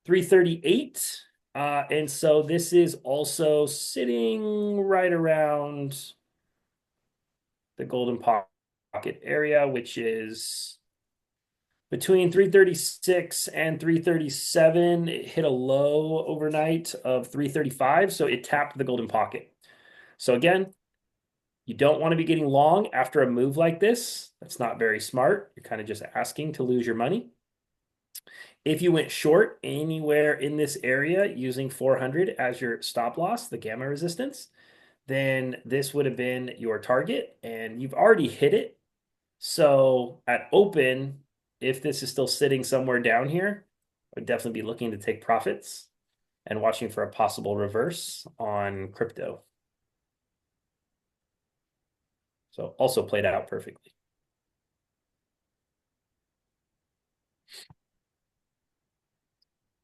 [SPEAKER 2] 338. And so this is also sitting right around the golden pocket area, which is between 336 and 337. It hit a low overnight of 335, so it tapped the golden pocket. So again, you don't want to be getting long after a move like this. That's not very smart. You're kind of just asking to lose your money. If you went short anywhere in this area using 400 as your stop loss, the gamma resistance, then this would have been your target and you've already hit it. So at open, if this is still sitting somewhere down here, I would definitely be looking to take profits and watching for a possible reverse on crypto. So also played out perfectly.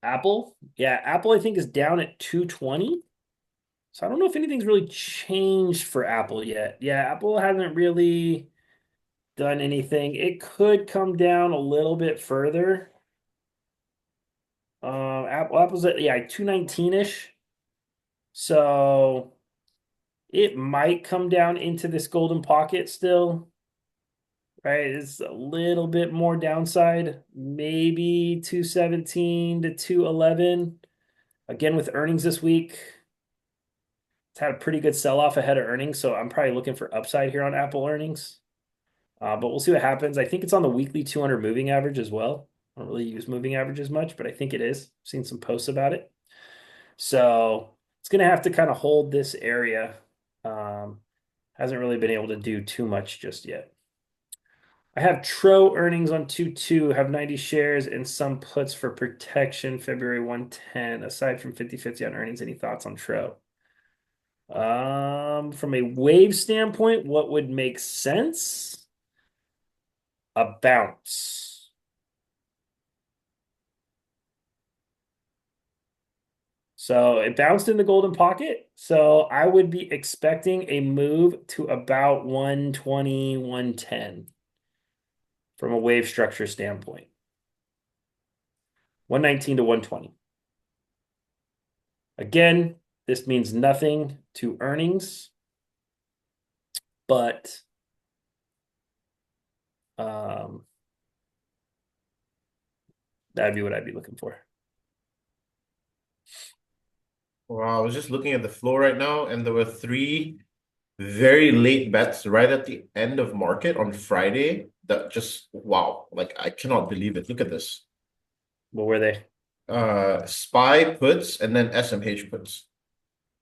[SPEAKER 2] Apple, yeah, Apple I think is down at 220. So I don't know if anything's really changed for Apple yet. Yeah, Apple hasn't really done anything. It could come down a little bit further. Apple's at 219-ish. So it might come down into this golden pocket still. Right, it's a little bit more downside, maybe 217 to 211. Again, with earnings this week, it's had a pretty good sell-off ahead of earnings, so I'm probably looking for upside here on Apple earnings. But we'll see what happens. I think it's on the weekly 200 moving average as well. I don't really use moving averages much, but I think it is. I've seen some posts about it. So it's going to have to kind of hold this area. Hasn't really been able to do too much just yet. I have Tro earnings on 2-2, have 90 shares and some puts for protection February 110. Aside from 50-50 on earnings, any thoughts on Tro? From a wave standpoint, what would make sense? A bounce. So it bounced in the golden pocket. So I would be expecting a move to about 120, 110 from a wave structure standpoint. 119 to 120. Again, this means nothing to earnings, but that'd be what I'd be looking for.
[SPEAKER 1] Wow, I was just looking at the flow right now, and there were three very late bets right at the end of market on Friday that just, wow, like I cannot believe it. Look at this.
[SPEAKER 2] What were they?
[SPEAKER 1] SPY puts and then SMH puts.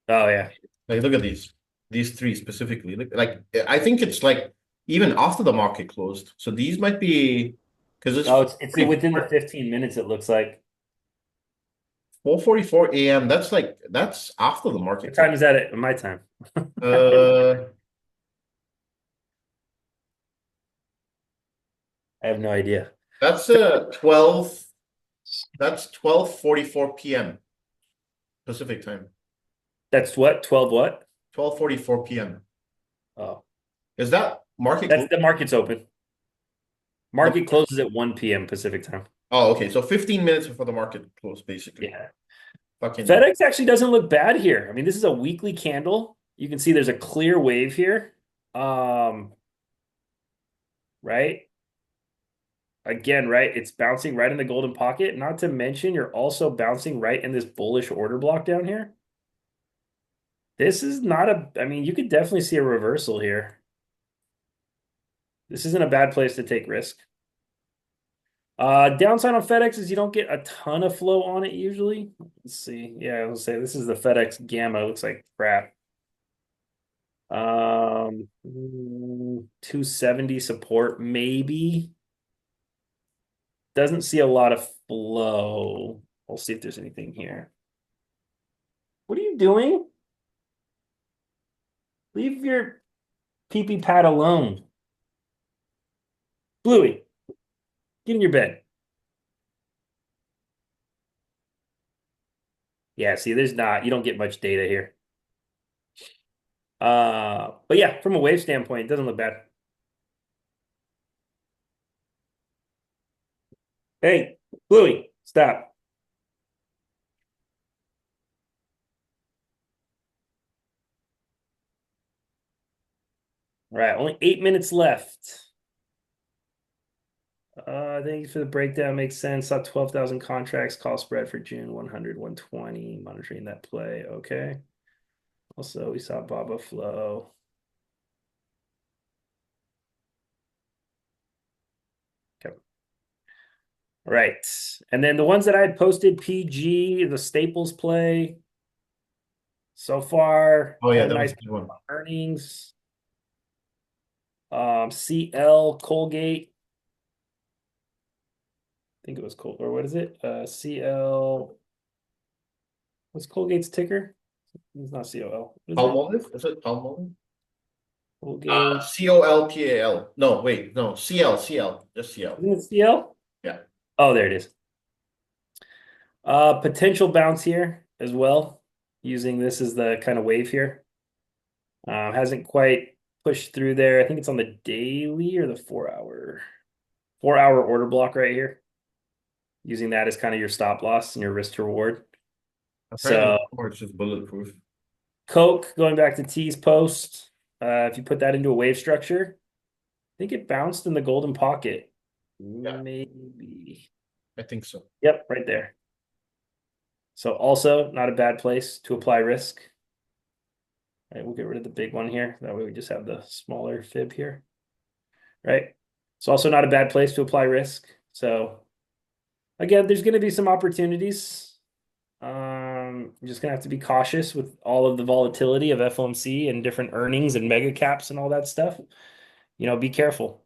[SPEAKER 2] Oh, yeah.
[SPEAKER 1] Like, look at these three specifically. Look, like, I think it's like even after the market closed. So these might be because
[SPEAKER 2] it's within the 15 minutes, it looks like.
[SPEAKER 1] 4:44 a.m. That's after the market.
[SPEAKER 2] What time is that at my time? I have no idea.
[SPEAKER 1] That's 12:44 p.m. Pacific time.
[SPEAKER 2] That's what? 12 what?
[SPEAKER 1] 12:44 p.m.
[SPEAKER 2] Oh,
[SPEAKER 1] Is that market
[SPEAKER 2] that's
[SPEAKER 1] close?
[SPEAKER 2] the market's open. Market closes at 1 p.m. Pacific time.
[SPEAKER 1] Oh, okay. So 15 minutes before the market closed, basically.
[SPEAKER 2] Yeah.
[SPEAKER 1] Fucking
[SPEAKER 2] FedEx actually doesn't look bad here. I mean, this is a weekly candle. You can see there's a clear wave here. Right? Again, right? It's bouncing right in the golden pocket. Not to mention, you're also bouncing right in this bullish order block down here. This is not I mean, you could definitely see a reversal here. This isn't a bad place to take risk. Downside on FedEx is you don't get a ton of flow on it usually. Let's see. Yeah, I will say this is the FedEx Gamma. It looks like crap. 270 support, maybe. Doesn't see a lot of flow. We'll see if there's anything here. What are you doing? Leave your pee-pee pad alone. Bluey, get in your bed. Yeah, see, you don't get much data here. But yeah, from a wave standpoint, it doesn't look bad. Hey, Bluey, stop. All right, only 8 minutes left. Thank you for the breakdown. Makes sense. Saw 12,000 contracts, call spread for June 100, 120. Monitoring that play. Okay. Also, we saw Baba flow. Okay. All right. And then the ones that I had posted, PG, the Staples play. So far,
[SPEAKER 1] Oh, yeah,
[SPEAKER 2] had a
[SPEAKER 1] that was
[SPEAKER 2] nice
[SPEAKER 1] a good one.
[SPEAKER 2] earnings. CL Colgate. I think it was Col, or what is it? CL. What's Colgate's ticker? It's not COL. What is it?
[SPEAKER 1] Palmolive? Is it Palmolive?
[SPEAKER 2] Colgate.
[SPEAKER 1] COLPAL. No, wait, no, CL, just CL.
[SPEAKER 2] Isn't it CL?
[SPEAKER 1] Yeah.
[SPEAKER 2] Oh, there it is. Potential bounce here as well, using this as the kind of wave here. Hasn't quite pushed through there. I think it's on the daily or the 4 hour. 4 hour order block right here. Using that as kind of your stop loss and your risk to reward. So
[SPEAKER 1] Or it's just bulletproof.
[SPEAKER 2] Coke, going back to T's post, if you put that into a wave structure, I think it bounced in the golden pocket.
[SPEAKER 1] Yeah.
[SPEAKER 2] Maybe.
[SPEAKER 1] I think so.
[SPEAKER 2] Yep, right there. So also not a bad place to apply risk. All right, we'll get rid of the big one here. That way we just have the smaller fib here. Right. It's also not a bad place to apply risk. So again, there's going to be some opportunities. You're just gonna have to be cautious with all of the volatility of FOMC and different earnings and mega caps and all that stuff. Be careful.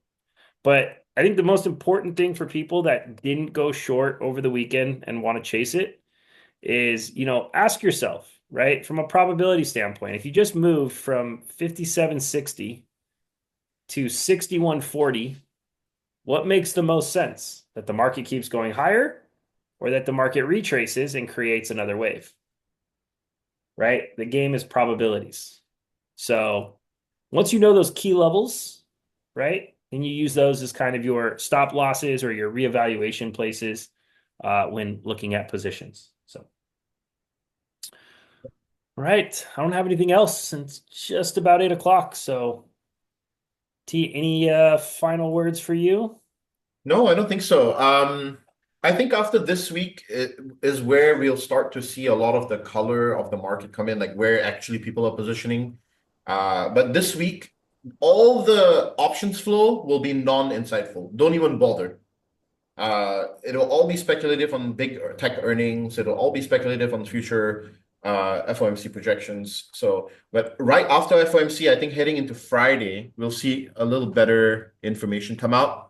[SPEAKER 2] But I think the most important thing for people that didn't go short over the weekend and want to chase it is, ask yourself, right? From a probability standpoint, if you just moved from 57.60 to 61.40, what makes the most sense? That the market keeps going higher or that the market retraces and creates another wave? Right? The game is probabilities. So once you know those key levels, right, then you use those as kind of your stop losses or your reevaluation places when looking at positions. So, all right, I don't have anything else. It's just about 8 o'clock. So, T, any final words for you?
[SPEAKER 1] No, I don't think so. I think after this week is where we'll start to see a lot of the color of the market come in, like where actually people are positioning. But this week, all the options flow will be non-insightful. Don't even bother. It'll all be speculative on big tech earnings. It'll all be speculative on future FOMC projections. So, but right after FOMC, I think heading into Friday, we'll see a little better information come out.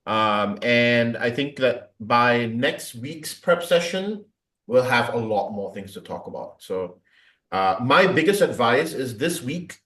[SPEAKER 1] And I think that by next week's prep session, we'll have a lot more things to talk about. So my biggest advice is this week,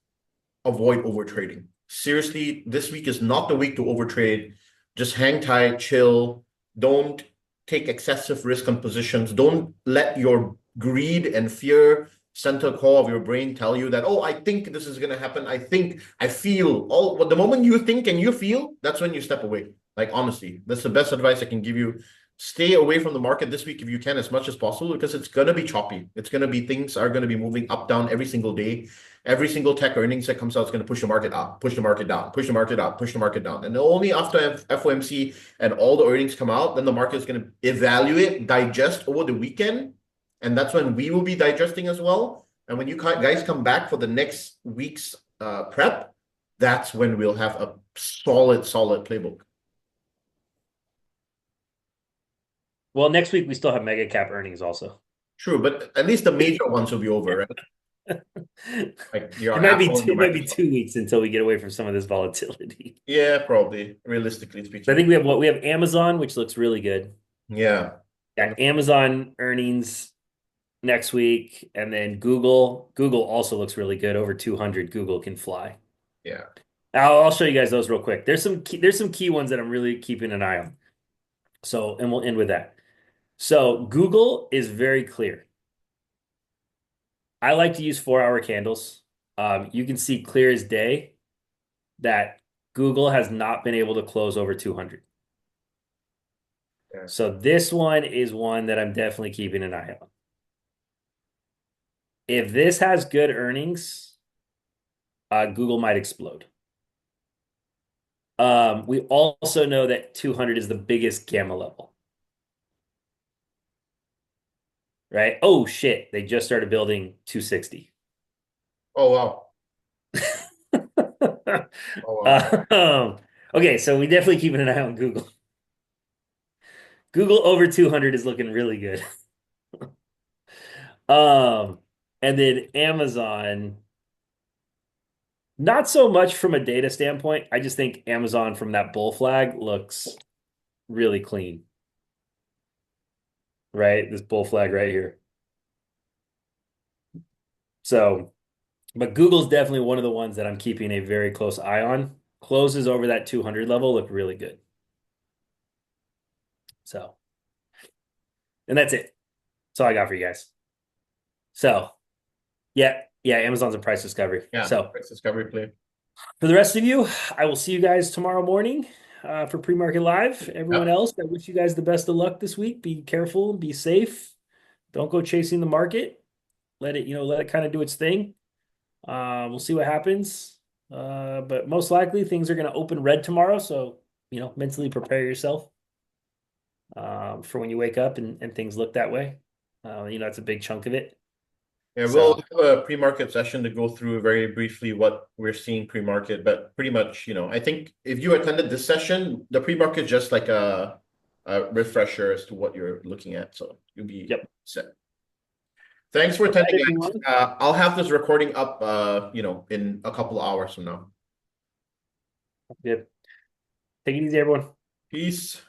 [SPEAKER 1] avoid overtrading. Seriously, this week is not the week to overtrade. Just hang tight, chill. Don't take excessive risk on positions. Don't let your greed and fear center core of your brain tell you that, oh, I think this is going to happen. I think, I feel. All the moment you think and you feel, that's when you step away. Like, honestly, that's the best advice I can give you. Stay away from the market this week if you can, as much as possible, because it's going to be choppy. It's going to be, things are going to be moving up, down every single day. Every single tech earnings that comes out is going to push the market up, push the market down, push the market up, push the market down. And only after FOMC and all the earnings come out, then the market is going to evaluate, digest over the weekend. And that's when we will be digesting as well. And when you guys come back for the next week's prep, that's when we'll have a solid playbook.
[SPEAKER 2] Well, next week we still have mega cap earnings also.
[SPEAKER 1] True, but at least the major ones will be over, right? Like
[SPEAKER 2] it might be 2 weeks until we get away from some of this volatility.
[SPEAKER 1] Yeah, probably, realistically speaking.
[SPEAKER 2] But I think we have Amazon, which looks really good.
[SPEAKER 1] Yeah.
[SPEAKER 2] Amazon earnings next week, and then Google also looks really good. Over 200, Google can fly.
[SPEAKER 1] Yeah.
[SPEAKER 2] I'll show you guys those real quick. There's some key ones that I'm really keeping an eye on. So, and we'll end with that. So Google is very clear. I like to use 4-hour candles. You can see clear as day that Google has not been able to close over 200.
[SPEAKER 1] Yeah.
[SPEAKER 2] So this one is one that I'm definitely keeping an eye on. If this has good earnings, Google might explode. We also know that 200 is the biggest gamma level. Right? Oh, shit. They just started building 260.
[SPEAKER 1] Oh, wow. Oh, wow.
[SPEAKER 2] Okay, so we definitely keeping an eye on Google. Google over 200 is looking really good. And then Amazon, not so much from a data standpoint. I just think Amazon from that bull flag looks really clean. Right? This bull flag right here. So, but Google's definitely one of the ones that I'm keeping a very close eye on. Closes over that 200 level look really good. So, and that's it. That's all I got for you guys. So, yeah, Amazon's a price discovery.
[SPEAKER 1] Yeah,
[SPEAKER 2] so
[SPEAKER 1] price discovery play.
[SPEAKER 2] For the rest of you, I will see you guys tomorrow morning for Pre-Market Live. Everyone else, I wish you guys the best of luck this week. Be careful, be safe. Don't go chasing the market. Let it kind of do its thing. We'll see what happens. But most likely things are going to open red tomorrow. So, mentally prepare yourself for when you wake up and things look that way. That's a big chunk of it.
[SPEAKER 1] Yeah, we'll have a pre-market session to go through very briefly what we're seeing pre-market, but pretty much, I think if you attended this session, the pre-market is just like a refresher as to what you're looking at. So you'll be set. Thanks for attending, guys. I'll have this recording up, in a couple of hours from now.
[SPEAKER 2] Good. Take it easy, everyone.
[SPEAKER 1] Peace.